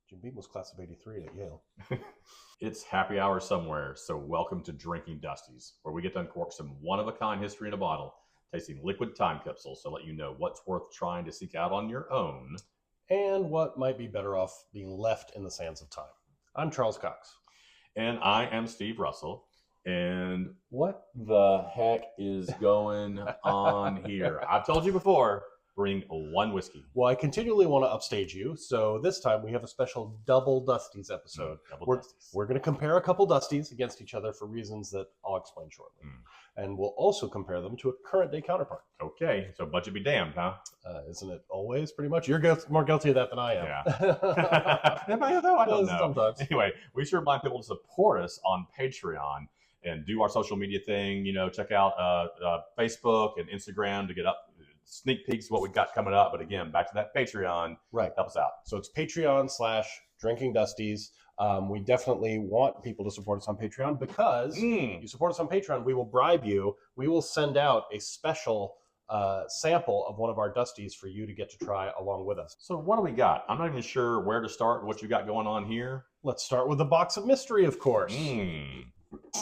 Jim Beam was class of '83 at Yale. It's happy hour somewhere, so welcome to Drinking Dusties, where we get to uncork some one-of-a-kind history in a bottle, tasting liquid time capsules to let you know what's worth trying to seek out on your own. And what might be better off being left in the sands of time. I'm Charles Cox. And I am Steve Russell. And what the heck is going on here? I've told you before, bring one whiskey. Well, I continually want to upstage you, so this time we have a special double Dusties episode. We're going to compare a couple Dusties against each other for reasons that I'll explain shortly. And we'll also compare them to a current day counterpart. Okay, so budget be damned, huh? Isn't it always, pretty much? You're more guilty of that than I am. Yeah. I don't know. Sometimes. Anyway, we should remind people to support us on Patreon and do our social media thing. You know, check out Facebook and Instagram to get up sneak peeks of what we've got coming up. But again, back to that Patreon. Right. Help us out. So it's Patreon/Drinking Dusties. We definitely want people to support us on Patreon because you support us on Patreon, we will bribe you. We will send out a special sample of one of our Dusties for you to get to try along with us. So what do we got? I'm not even sure where to start, what you got going on here. Let's start with the box of mystery, of course.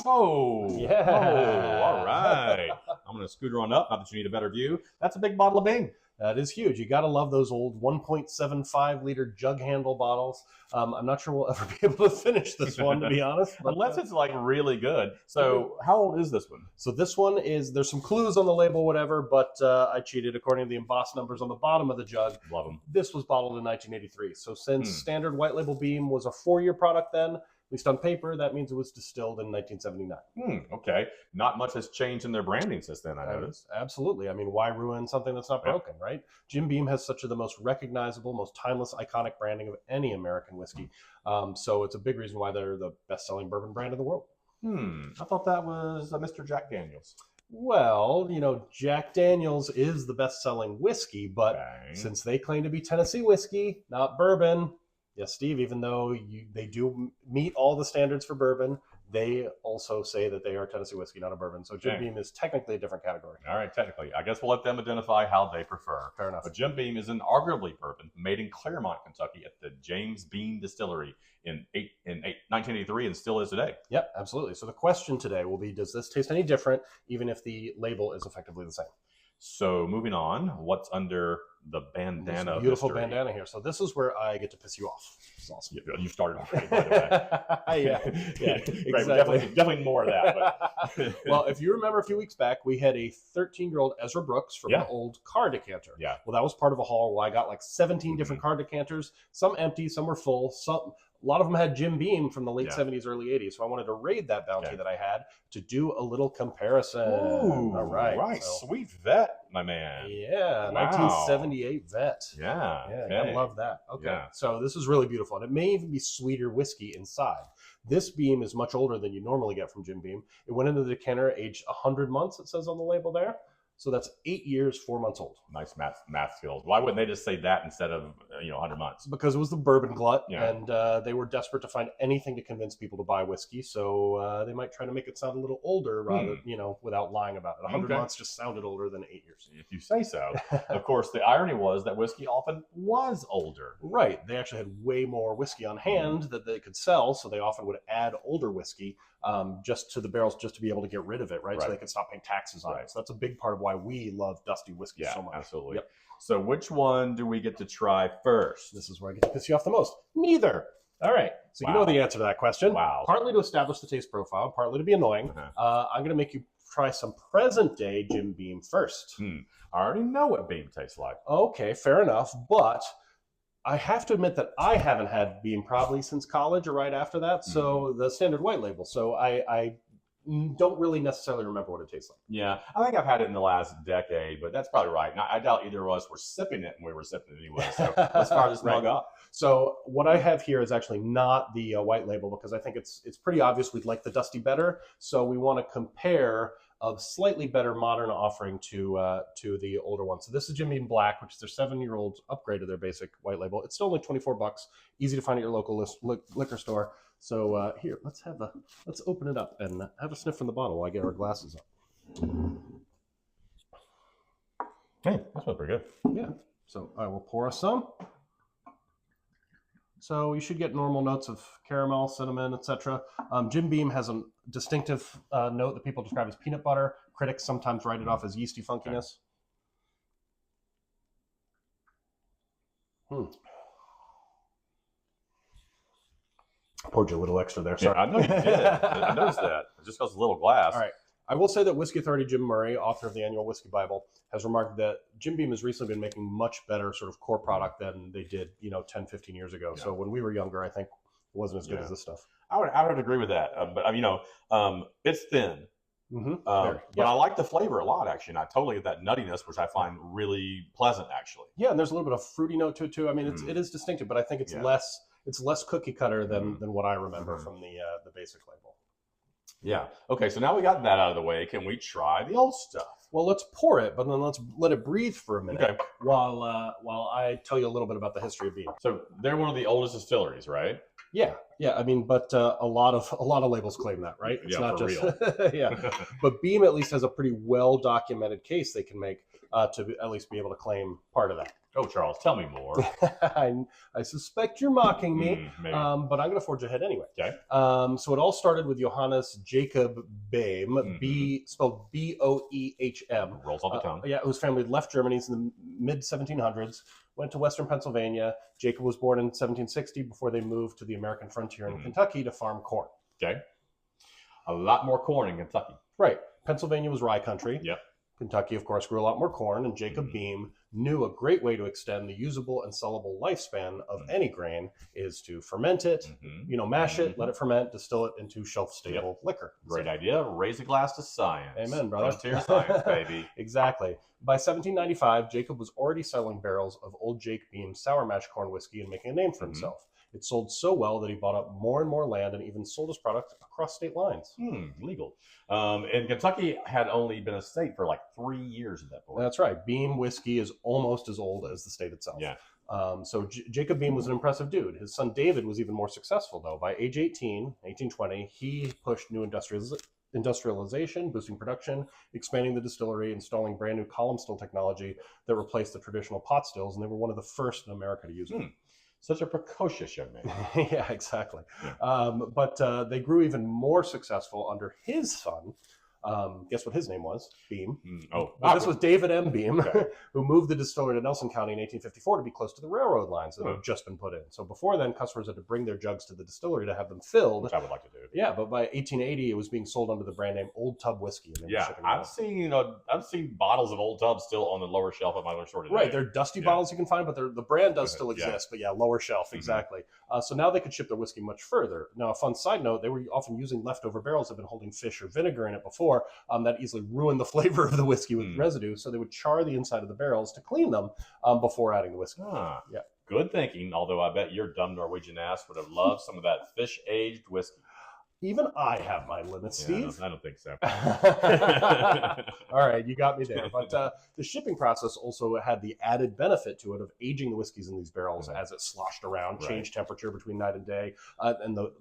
Oh, yeah. Oh, all right. I'm going to scooter on up. Not that you need a better view. That's a big bottle of Bing. That is huge. You got to love those old 1.75 liter jug handle bottles. I'm not sure we'll ever be able to finish this one, to be honest. But, unless it's like really good. So how old is this one? So this one is, there's some clues on the label, whatever, but I cheated according to the embossed numbers on the bottom of the jug. Love them. This was bottled in 1983. So since standard white label Beam was a 4-year product then, at least on paper, that means it was distilled in 1979. Okay. Not much has changed in their branding since then, I noticed. Absolutely. I mean, why ruin something that's not broken, right? Jim Beam has such the most recognizable, most timeless, iconic branding of any American whiskey. So it's a big reason why they're the best-selling bourbon brand in the world. I thought that was Mr. Jack Daniels. Well, you know, Jack Daniels is the best-selling whiskey, but since they claim to be Tennessee whiskey, not bourbon... Yes, Steve, even though they do meet all the standards for bourbon, they also say that they are Tennessee whiskey, not a bourbon. So Jim Beam is technically a different category. All right, technically. I guess we'll let them identify how they prefer. Fair enough. But Jim Beam is an arguably bourbon made in Claremont, Kentucky at the James Beam Distillery in 1983 and still is today. Yep, absolutely. So the question today will be, does this taste any different, even if the label is effectively the same? So moving on, what's under the bandana? Beautiful bandana here. So this is where I get to piss you off. It's awesome. You started already, by the way. yeah, exactly. Definitely more of that. But. Well, if you remember a few weeks back, we had a 13-year-old Ezra Brooks from an old car decanter. Yeah. Well, that was part of a haul where I got like 17 different car decanters. Some empty, some were full. A lot of them had Jim Beam from the late 70s, early 80s. So I wanted to raid that bounty that I had to do a little comparison. Ooh, all right. So, sweet vet, my man. Yeah, wow. 1978 vet. Yeah. I love that. Okay. Yeah. So this is really beautiful. And it may even be sweeter whiskey inside. This Beam is much older than you normally get from Jim Beam. It went into the decanter aged 100 months, it says on the label there. So that's 8 years, 4 months old. Nice math skills. Why wouldn't they just say that instead of 100 months? Because it was the bourbon glut, and they were desperate to find anything to convince people to buy whiskey. So they might try to make it sound a little older, rather without lying about it. 100 months just sounded older than 8 years. If you say so. Of course, the irony was that whiskey often was older. Right. They actually had way more whiskey on hand that they could sell, so they often would add older whiskey just to the barrels, just to be able to get rid of it, right? So they could stop paying taxes on it. So that's a big part of why we love Dusty whiskey so much. Absolutely. Yep. So which one do we get to try first? This is where I get to piss you off the most. Neither. All right. So you know the answer to that question. Wow. Partly to establish the taste profile, partly to be annoying. I'm going to make you try some present day Jim Beam first. I already know what Beam tastes like. Okay, fair enough. But I have to admit that I haven't had Beam probably since college or right after that. So the standard white label. So I don't really necessarily remember what it tastes like. Yeah, I think I've had it in the last decade, but that's probably right. Now, I doubt either of us were sipping it, and we were sipping it anyway. So let's fire this mug up. So what I have here is actually not the white label, because I think it's pretty obvious we'd like the Dusty better. So we want to compare a slightly better modern offering to the older one. So this is Jim Beam Black, which is their 7-year-old upgrade of their basic white label. It's still only $24, easy to find at your local liquor store. So here, let's open it up and have a sniff from the bottle while I get our glasses up. Hey, that smells pretty good. Yeah. So I will pour us some. So you should get normal notes of caramel, cinnamon, etc. Jim Beam has a distinctive note that people describe as peanut butter. Critics sometimes write it off as yeasty funkiness. I poured you a little extra there. Sorry. Yeah, I know you did. I noticed that. It just goes a little glass. All right. I will say that Whiskey Authority Jim Murray, author of the Annual Whiskey Bible, has remarked that Jim Beam has recently been making much better sort of core product than they did, 10, 15 years ago. Yeah. So when we were younger, I think it wasn't as good as this stuff. I would agree with that. But it's thin. But I like the flavor a lot, actually. And I totally get that nuttiness, which I find really pleasant, actually. Yeah, and there's a little bit of fruity note to it too. I mean, it is distinctive, but I think it's less cookie cutter than what I remember from the basic label. Yeah. Okay, so now we got that out of the way. Can we try the old stuff? Well, let's pour it, but then let's let it breathe for a minute while I tell you a little bit about the history of Beam. So they're one of the oldest distilleries, right? Yeah. I mean, but a lot of labels claim that, right? It's not just real. But Beam at least has a pretty well documented case they can make to at least be able to claim part of that. Oh, Charles, tell me more. I suspect you're mocking me, but I'm going to forge ahead anyway. Okay. So it all started with Johannes Jacob Boehm, spelled Boehm. Rolls off the tongue. Whose family left Germany in the mid 1700s, went to Western Pennsylvania. Jacob was born in 1760 before they moved to the American frontier in Kentucky to farm corn. Okay. A lot more corn in Kentucky. Right. Pennsylvania was rye country. Yep. Kentucky, of course, grew a lot more corn, and Jacob Beam knew a great way to extend the usable and sellable lifespan of any grain is to ferment it, mash it, let it ferment, distill it into shelf-stable liquor. Great idea. Raise a glass to science. Amen, brother. Frontier science, baby. Exactly. By 1795, Jacob was already selling barrels of Old Jake Beam sour mash corn whiskey and making a name for himself. It sold so well that he bought up more and more land and even sold his product across state lines. Legal. And Kentucky had only been a state for like 3 years at that point. That's right. Beam whiskey is almost as old as the state itself. Yeah. So Jacob Beam was an impressive dude. His son David was even more successful, though. By age 18, 1820, he pushed new industrialization, boosting production, expanding the distillery, installing brand new column still technology that replaced the traditional pot stills, and they were one of the first in America to use it. Such a precocious young man. Yeah, exactly. But they grew even more successful under his son. Guess what his name was? Beam. This was David M. Beam, who moved the distillery to Nelson County in 1854 to be close to the railroad lines that had just been put in. So before then, customers had to bring their jugs to the distillery to have them filled. Which I would like to do. Yeah, but by 1880, it was being sold under the brand name Old Tub Whiskey. And I've seen bottles of Old Tub still on the lower shelf at my liquor store today. Right, they're dusty bottles you can find, but the brand does still exist. But lower shelf, exactly. So now they could ship their whiskey much further. Now, a fun side note, they were often using leftover barrels that had been holding fish or vinegar in it before. That easily ruined the flavor of the whiskey with residue, so they would char the inside of the barrels to clean them before adding the whiskey. Good thinking, although I bet your dumb Norwegian ass would have loved some of that fish-aged whiskey. Even I have my limits, Steve. I don't think so. All right, you got me there. But the shipping process also had the added benefit to it of aging the whiskeys in these barrels as it sloshed around, changed temperature between night and day, and the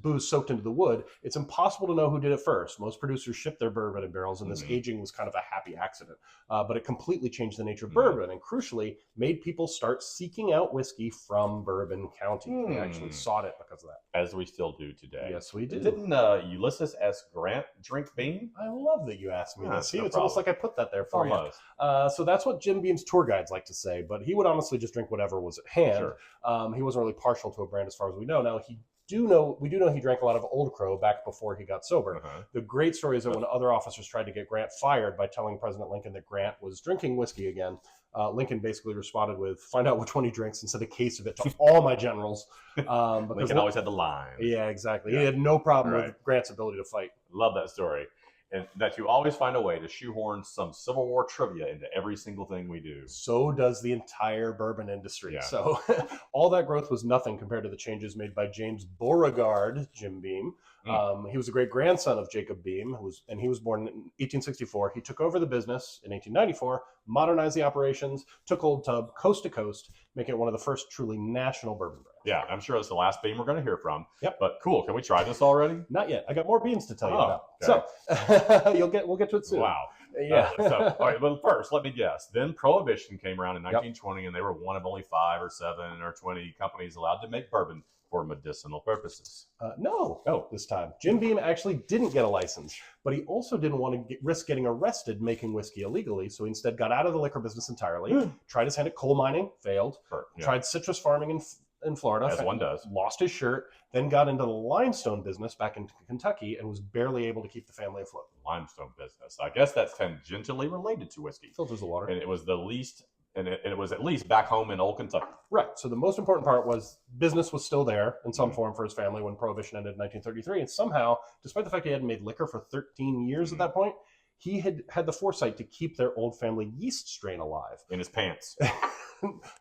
booze soaked into the wood. It's impossible to know who did it first. Most producers shipped their bourbon in barrels, and this aging was kind of a happy accident. But it completely changed the nature of bourbon, and crucially, made people start seeking out whiskey from Bourbon County. They actually sought it because of that. As we still do today. Yes, we do. Didn't Ulysses S. Grant drink Beam? I love that you asked me this. See, it's almost like I put that there for you. So that's what Jim Beam's tour guides like to say, but he would honestly just drink whatever was at hand. He wasn't really partial to a brand as far as we know. Now, we do know he drank a lot of Old Crow back before he got sober. The great story is that when other officers tried to get Grant fired by telling President Lincoln that Grant was drinking whiskey again, Lincoln basically responded with, "Find out which one he drinks and send a case of it to all my generals." Lincoln always had the line. Yeah, exactly. He had no problem with Grant's ability to fight. Love that story. And that you always find a way to shoehorn some Civil War trivia into every single thing we do. So does the entire bourbon industry. So all that growth was nothing compared to the changes made by James Beauregard, Jim Beam. He was a great grandson of Jacob Beam, he was born in 1864. He took over the business in 1894, modernized the operations, took Old Tub coast to coast, making it one of the first truly national bourbon brands. Yeah, I'm sure it's the last Beam we're going to hear from. Yep. But cool, can we try this already? Not yet. I got more beams to tell you about. Okay. So we'll get to it soon. Wow. Yeah. All right, well, first, let me guess. Then Prohibition came around in 1920, and they were one of only 5 or 7 or 20 companies allowed to make bourbon for medicinal purposes. No, this time. Jim Beam actually didn't get a license, but he also didn't want to risk getting arrested making whiskey illegally, so he instead got out of the liquor business entirely, tried his hand at coal mining, failed, tried citrus farming in Florida, as one does, lost his shirt, then got into the limestone business back in Kentucky and was barely able to keep the family afloat. Limestone business. I guess that's tangentially related to whiskey. Filters the water. And it was the least, and it was at least back home in old Kentucky. Right. So the most important part was business was still there in some form for his family when Prohibition ended in 1933. And somehow, despite the fact he hadn't made liquor for 13 years at that point, he had the foresight to keep their old family yeast strain alive. In his pants.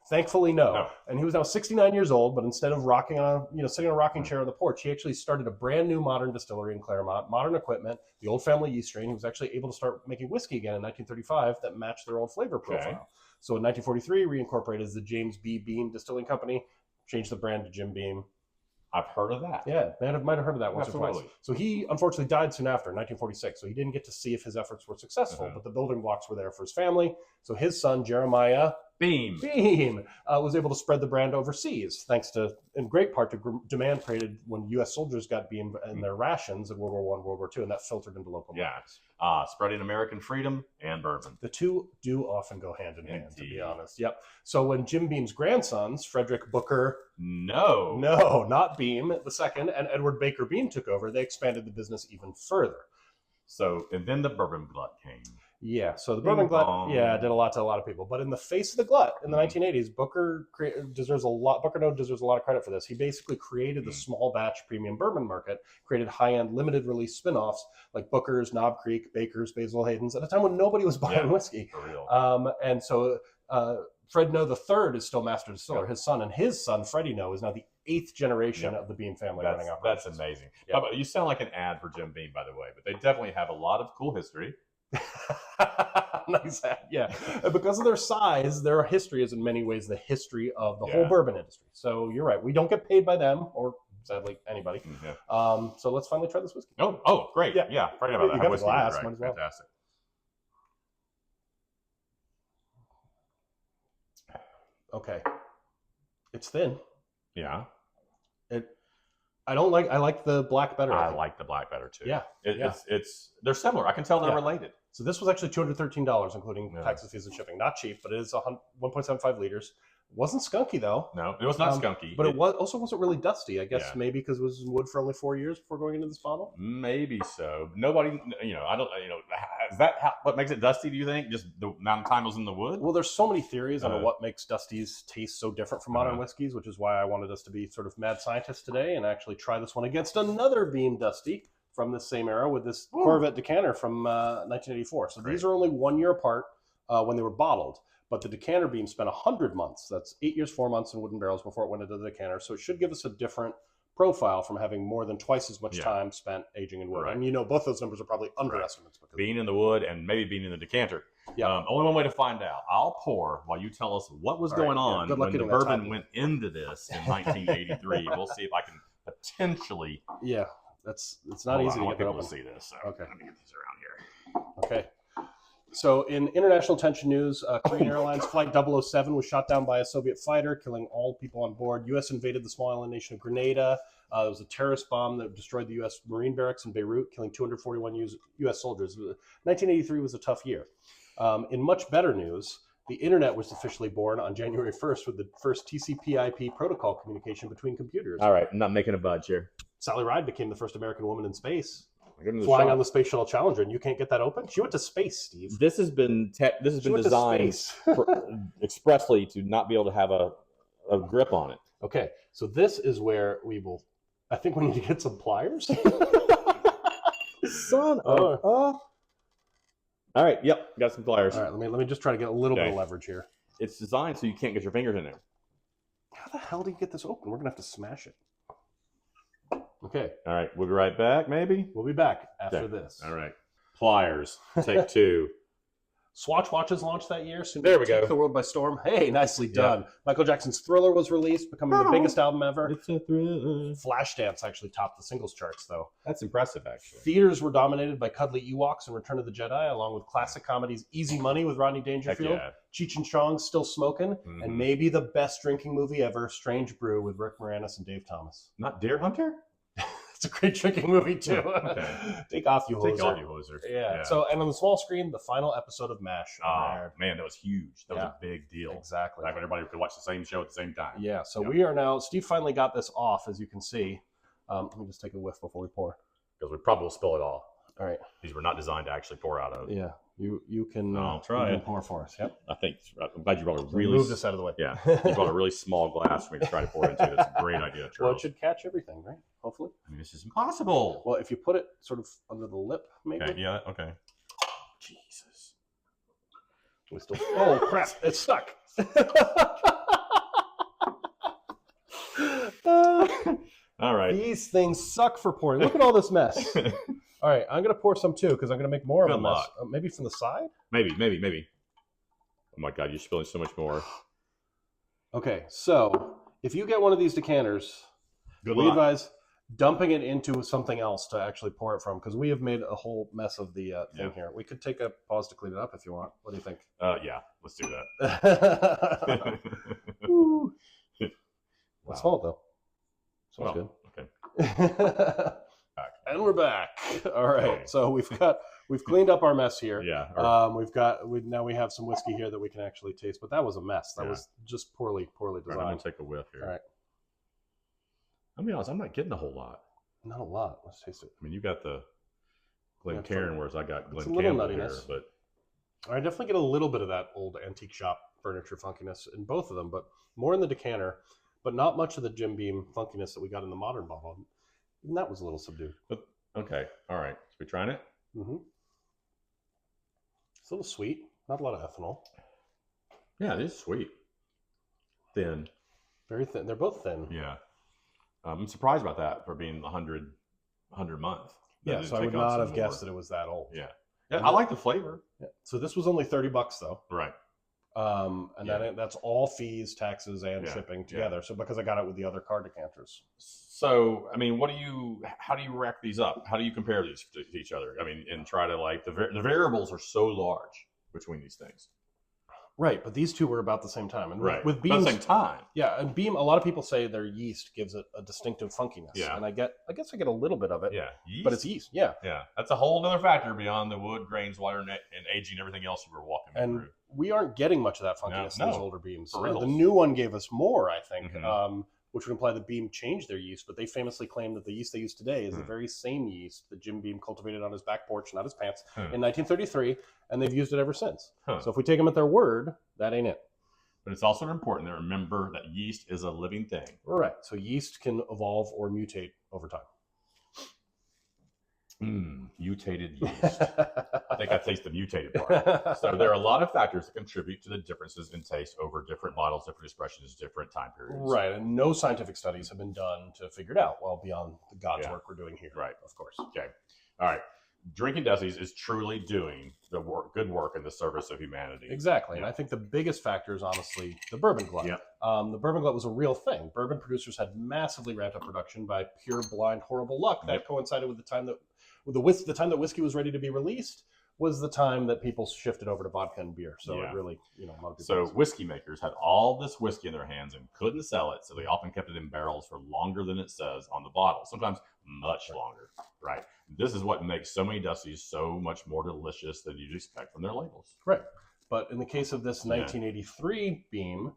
Thankfully, no. And he was now 69 years old, but instead of sitting on a rocking chair on the porch, he actually started a brand new modern distillery in Claremont, modern equipment, the old family yeast strain. He was actually able to start making whiskey again in 1935 that matched their old flavor profile. Okay. So in 1943, reincorporated as the James B. Beam Distilling Company, changed the brand to Jim Beam. I've heard of that. Yeah, might have heard of that once or twice. So he unfortunately died soon after, in 1946. So he didn't get to see if his efforts were successful, but the building blocks were there for his family. So his son, Jeremiah Beam, was able to spread the brand overseas, thanks to, in great part, to demand created when U.S. soldiers got Beam in their rations in World War I, World War II, and that filtered into local markets. Spreading American freedom and bourbon. The two do often go hand in hand, to be honest. Yep. So when Jim Beam's grandsons, Frederick Booker, no, not Beam, the second, and Edward Baker Beam took over, they expanded the business even further. So, and then the bourbon glut came. Yeah, so the bourbon glut, did a lot to a lot of people. But in the face of the glut in the 1980s, Booker deserves a lot of credit for this. He basically created the small batch premium bourbon market, created high-end limited release spin-offs like Booker's, Knob Creek, Baker's, Basil Hayden's, at a time when nobody was buying whiskey. For real. And so Fred Noe III is still master distiller. His son, Freddie Noe, is now the 8th generation of the Beam family running operations. That's amazing. Yep. You sound like an ad for Jim Beam, by the way, but they definitely have a lot of cool history. Nice. Yeah, because of their size, their history is in many ways the history of the whole bourbon industry. So you're right. We don't get paid by them, or sadly anybody. So let's finally try this whiskey. Oh, great. Yeah. Forget about that. You got the glass. Might as well. Fantastic. Okay. It's thin. Yeah. I like the black better. I like the black better too. Yeah. They're similar. I can tell they're related. So this was actually $213, including taxes, fees, and shipping. Not cheap, but it is 1.75 liters. Wasn't skunky though. No, it was not skunky. But it wasn't really dusty. I guess maybe because it was in wood for only 4 years before going into this bottle. Maybe so. Nobody, I don't, is that what makes it dusty? Do you think just the amount of time it was in the wood? Well, there's so many theories on what makes Dusties taste so different from modern whiskeys, which is why I wanted us to be sort of mad scientists today and actually try this one against another Beam Dusty from the same era with this Corvette Decanter from 1984. So these are only 1 year apart when they were bottled. But the Decanter Beam spent 100 months. That's 8 years, 4 months in wooden barrels before it went into the Decanter. So it should give us a different profile from having more than twice as much time spent aging in wood. Right. And both those numbers are probably underestimates. Because being in the wood and maybe being in the Decanter. Yeah. Only one way to find out. I'll pour while you tell us what was going on when the bourbon went into this in 1983. We'll see if I can potentially. Yeah, it's not easy to get that open. To see this. So okay. Let me get these around here. Okay. So in international tension news, Korean Airlines Flight 007 was shot down by a Soviet fighter, killing all people on board. U.S. invaded the small island nation of Grenada. There was a terrorist bomb that destroyed the U.S. Marine barracks in Beirut, killing 241 U.S. soldiers. 1983 was a tough year. In much better news, the internet was officially born on January 1st with the first TCP/IP protocol communication between computers. All right, I'm not making a budge here. Sally Ride became the first American woman in space. Flying on the Space Shuttle Challenger, and you can't get that open? She went to space, Steve. This has been designed expressly to not be able to have a grip on it. Okay, so this is where we will. I think we need to get some pliers. Son of All right, yep, got some pliers. All right, let me just try to get a little bit of leverage here. It's designed so you can't get your fingers in there. How the hell do you get this open? We're gonna have to smash it. Okay. All right. We'll be right back, maybe? We'll be back after this. All right. Pliers. Take 2. Swatch watches launched that year. Soon There we take go. the world by storm. Hey, nicely done. Michael Jackson's Thriller was released, becoming the biggest album ever. It's a thriller. Flashdance actually topped the singles charts, though. That's impressive, actually. Theaters were dominated by cuddly Ewoks and Return of the Jedi, along with classic comedies Easy Money with Rodney Dangerfield, Cheech and Chong's Still Smoking, and maybe the best drinking movie ever, Strange Brew with Rick Moranis and Dave Thomas. Not Deer Hunter? It's a great drinking movie, too. Okay. Take off, you hoser. Take off, you hoser. Yeah. So, and on the small screen, the final episode of MASH. Oh, man, that was huge. That was a big deal. Exactly. Like when everybody could watch the same show at the same time. Yeah. So we are now, Steve finally got this off, as you can see. Let me just take a whiff before we pour. Because we probably will spill it all. All right. These were not designed to actually pour out of. Yeah. You can, I'll try you it. can pour for us. Yep. I'm glad you brought a So really... move this out of the way. Yeah. You brought a really small glass for me to try to pour into. That's a great idea, Charles. Well, it should catch everything, right? Hopefully. I mean, this is impossible. Well, if you put it sort of under the lip, maybe. Okay, yeah, okay. Jesus. We still... Oh, crap. It's stuck. All right. These things suck for pouring. Look at all this mess. All right, I'm going to pour some too because I'm going to make more of a mess. Maybe from the side? Maybe. Oh my God, you're spilling so much more. Okay, so if you get one of these decanters, we advise dumping it into something else to actually pour it from because we have made a whole mess of the thing here. We could take a pause to clean it up if you want. What do you think? Yeah, let's do that. Wow. Small though. Smells good. Okay. And we're back. All right. So we've cleaned up our mess here. Yeah. Now we have some whiskey here that we can actually taste, but that was a mess. That was just poorly designed. Right, I'm gonna take a whiff here. All right. I'll be honest, I'm not getting a whole lot. Not a lot. Let's taste it. I mean, you got the Glencairn, whereas I got It's Glen a little Campbell here, nuttiness. but I definitely get a little bit of that old antique shop furniture funkiness in both of them, but more in the decanter, but not much of the Jim Beam funkiness that we got in the modern bottle. And that was a little subdued. But okay, all right. So we trying it? Mm-hmm. It's a little sweet. Not a lot of ethanol. Yeah, it is sweet. Thin. Very thin. They're both thin. Yeah. I'm surprised about that for being 100 month. Yeah, so I would not have guessed that it was that old. Yeah. I like the flavor. Yeah. So this was only $30 though. Right. That's all fees, taxes, and shipping together. Yeah. So because I got it with the other car decanters. So I mean, how do you rack these up? How do you compare these to each other? I mean, and try to the variables are so large between these things. Right, but these two were about the same time, and right. with Beam's, about the same time. Yeah, and Beam. A lot of people say their yeast gives it a distinctive funkiness. Yeah, and I guess I get a little bit of it. Yeah, yeast? But it's yeast. Yeah, yeah. That's a whole other factor beyond the wood, grains, water, and aging, everything else you were walking through. We aren't getting much of that funkiness in these older Beams. The new one gave us more, I think, which would imply the Beam changed their yeast. But they famously claim that the yeast they use today is the very same yeast that Jim Beam cultivated on his back porch, not his pants, in 1933, and they've used it ever since. So if we take them at their word, that ain't it. But it's also important to remember that yeast is a living thing. Right. So yeast can evolve or mutate over time. Mutated yeast. I think I taste the mutated part. So there are a lot of factors that contribute to the differences in taste over different bottles, different expressions, different time periods. Right. And no scientific studies have been done to figure it out. Well, beyond the God's work we're doing here. Right. Of course. Okay. All right. Drinking Dusties is truly doing the good work in the service of humanity. Exactly. And I think the biggest factor is honestly the bourbon glut. Yeah. The bourbon glut was a real thing. Bourbon producers had massively ramped up production by pure, blind, horrible luck. That coincided with the time that the time that whiskey was ready to be released was the time that people shifted over to vodka and beer. So it really, a lot of people. So whiskey makers had all this whiskey in their hands and couldn't sell it, so they often kept it in barrels for longer than it says on the bottle, sometimes much longer. Right. This is what makes so many Dusties so much more delicious than you'd expect from their labels. Right. But in the case of this 1983 Beam,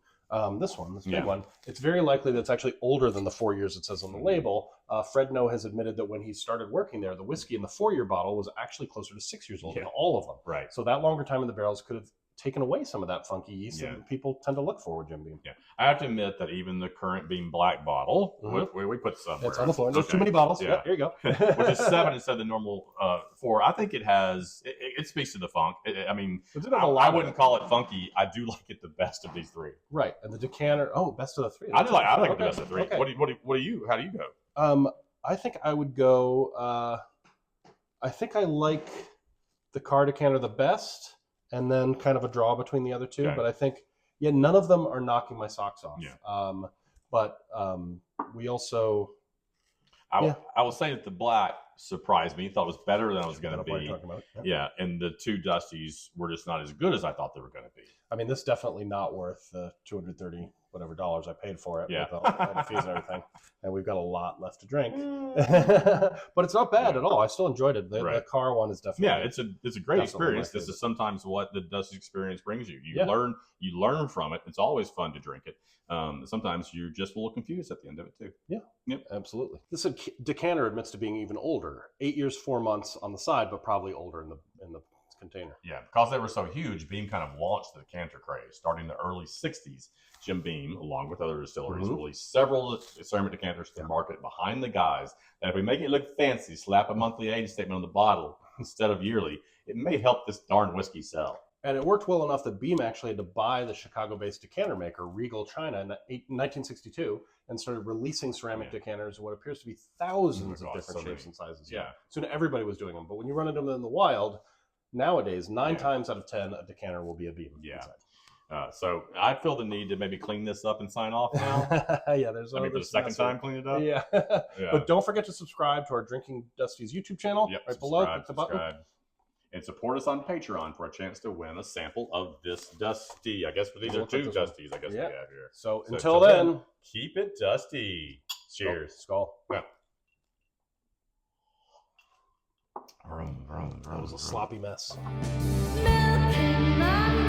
this big one, it's very likely that it's actually older than the 4 years it says on the label. Fred No has admitted that when he started working there, the whiskey in the 4-year bottle was actually closer to 6 years old than all of them. Right. So that longer time in the barrels could have taken away some of that funky yeast that people tend to look for with Jim Beam. Yeah, I have to admit that even the current Beam Black bottle, we put somewhere. It's on the floor. There's too many bottles. Yeah, here you go. Which is 7 instead of the normal 4. I think it speaks to the funk. I mean, I wouldn't call it funky. I do like it the best of these 3. Right, and the Decanter. Oh, best of the 3. I like it the best of 3. Okay. What do you? How do you go? I think I would go. I think I like the car Decanter the best. and then kind of a draw between the other two. Okay. But I think, yeah, none of them are knocking my socks off. Yeah. But we also, I will say that the black surprised me. Thought it was better than I was going to be. Talking about. Yeah, and the two Dusties were just not as good as I thought they were going to be. I mean, this is definitely not worth the $230 whatever dollars I paid for it. Yeah. With all the fees and everything. And we've got a lot left to drink. But it's not bad at all. I still enjoyed it. The car one is definitely it's a great experience. This is sometimes what the Dusty experience brings you. You learn from it. It's always fun to drink it. Sometimes you're just a little confused at the end of it too. Yeah. Yep. Absolutely. This Decanter admits to being even older. 8 years, 4 months on the side, but probably older in the container. Yeah, because they were so huge, Beam kind of launched the decanter craze. Starting in the early 60s, Jim Beam, along with other distilleries, released several ceramic decanters to market behind the guise that if we make it look fancy, slap a monthly age statement on the bottle instead of yearly, it may help this darn whiskey sell. And it worked well enough that Beam actually had to buy the Chicago-based decanter maker, Regal China, in 1962 and started releasing ceramic decanters in what appears to be thousands of different shapes and sizes. Yeah. Soon everybody was doing them. But when you run into them in the wild, nowadays, 9 times out of 10, a decanter will be a Beam. Yeah. So I feel the need to maybe clean this up and sign off now. Yeah, there's for the second time clean it up. Yeah. But don't forget to subscribe to our Drinking Dusties YouTube channel. Yep, right below. Click the button. And support us on Patreon for a chance to win a sample of this Dusty. I guess these are two Dusties I guess we have here. So until then, keep it dusty. Cheers. Skull. Yeah. That was a sloppy mess. Milk in my